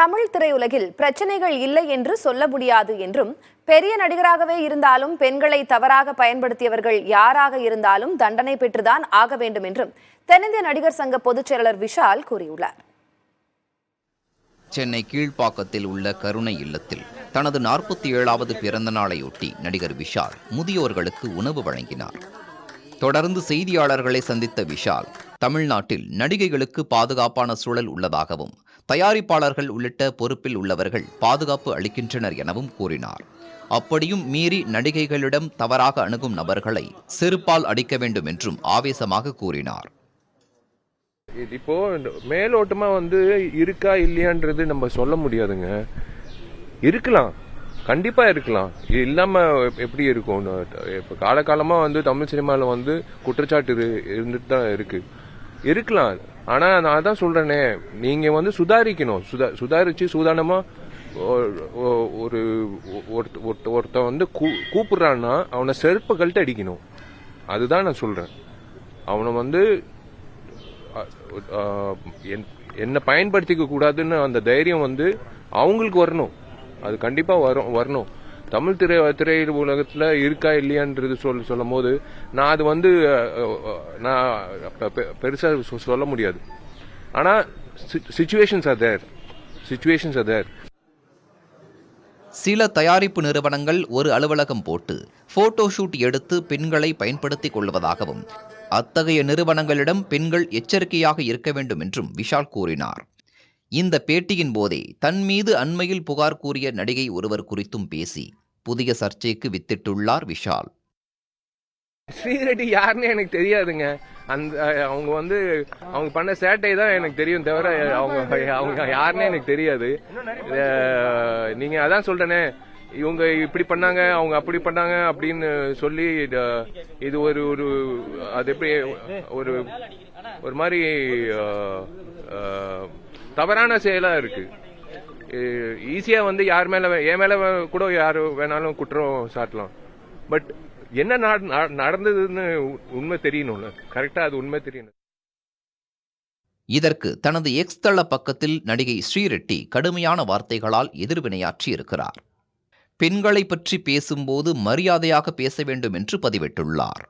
தமிழ் திரையுலகில் பிரச்சனைகள் இல்லை என்று சொல்ல முடியாது என்றும், பெரிய நடிகராகவே இருந்தாலும் பெண்களை தவறாக பயன்படுத்தியவர்கள் யாராக இருந்தாலும் தண்டனை பெற்றுதான் ஆக வேண்டும் என்றும் தென்னிந்திய நடிகர் சங்க பொதுச் செயலாளர் விஷால் கூறியுள்ளார். சென்னை கீழ்ப்பாக்கத்தில் உள்ள கருணை இல்லத்தில் தனது 47வது பிறந்த நாளையொட்டி நடிகர் விஷால் முதியோர்களுக்கு உணவு வழங்கினார். தொடர்ந்து செய்தியாளர்களை சந்தித்த விஷால், தமிழ்நாட்டில் நடிகைகளுக்கு பாதுகாப்பான சூழல் உள்ளதாகவும், தயாரிப்பாளர்கள் உள்ளிட்ட பொறுப்பில் உள்ளவர்கள் பாதுகாப்பு அளிக்கின்றனர் எனவும் கூறினார். அப்படியும் மீறி நடிகைகளிடம் தவறாக அணுகும் நபர்களை செருப்பால் அடிக்க வேண்டும் என்றும் ஆவேசமாக கூறினார். இப்போ மேலோட்டமா இருக்கா இல்லையான்றது நம்ம சொல்ல முடியாதுங்க. இருக்கலாம், கண்டிப்பா இருக்கலாம். இல்லாம எப்படி இருக்கும்? இப்ப காலகாலமா தமிழ் சினிமால குற்றச்சாட்டு இருந்துட்டு தான் இருக்கு. இருக்கலாம். ஆனா நான் அதான் சொல்றேனே, நீங்க சுதாரிக்கணும். சுதாரிச்சு சூதானமா ஒருத்த கூப்பிடுறான்னா அவனை செருப்பு கழட்டு அடிக்கணும். அதுதான் நான் சொல்றேன். அவனை என்ன பயன்படுத்திக்க கூடாதுன்னு அந்த தைரியம் அவங்களுக்கு வரணும். அது கண்டிப்பா வரணும். தமிழ் திரை உலகத்துல இருக்கா இல்லையான்றது சொல்லும் போது நான் அது நான் பெருசா சொல்ல முடியாது. ஆனா சிச்சுவேஷன்ஸ் ஆர் தேர். சில தயாரிப்பு நிறுவனங்கள் ஒரு அலுவலகம் போட்டு போட்டோ ஷூட் எடுத்து பெண்களை பயன்படுத்திக் கொள்வதாகவும், அத்தகைய நிறுவனங்களிடம் பெண்கள் எச்சரிக்கையாக இருக்க வேண்டும் என்றும் விஷால் கூறினார். இந்த பேட்டியின் போதே தன் மீது அண்மையில் புகார் கூறிய நடிகை ஒருவர் குறித்தும் பேசி புதிய சர்ச்சைக்கு வித்திட்டுள்ளார் விஷால். ஸ்ரீரெட்டி யாருன்னு எனக்கு தெரியாதுங்க. அவங்க அவங்க பண்ண சேட்டை தான் எனக்கு தெரியும் தவிர அவங்க யாருன்னே எனக்கு தெரியாது. நீங்க அதான் சொல்றேனே, இவங்க இப்படி பண்ணாங்க, அவங்க அப்படி பண்ணாங்க அப்படின்னு சொல்லி இது ஒரு அது எப்படி ஒரு மாதிரி தவறான செயலா இருக்கு. ஈஸியா யார் மேல, என் மேல கூட யாரு வேணாலும் குற்றம் சாட்டலாம். பட் என்ன நடந்ததுன்னு உண்மை தெரியணும்ல. கரெக்டா அது உண்மை தெரியணும். இதற்கு தனது எக்ஸ் தள பக்கத்தில் நடிகை ஸ்ரீரெட்டி கடுமையான வார்த்தைகளால் எதிர்வினையாற்றி இருக்கிறார். பெண்களை பற்றி பேசும்போது மரியாதையாக பேச வேண்டும் என்று பதிவிட்டுள்ளார்.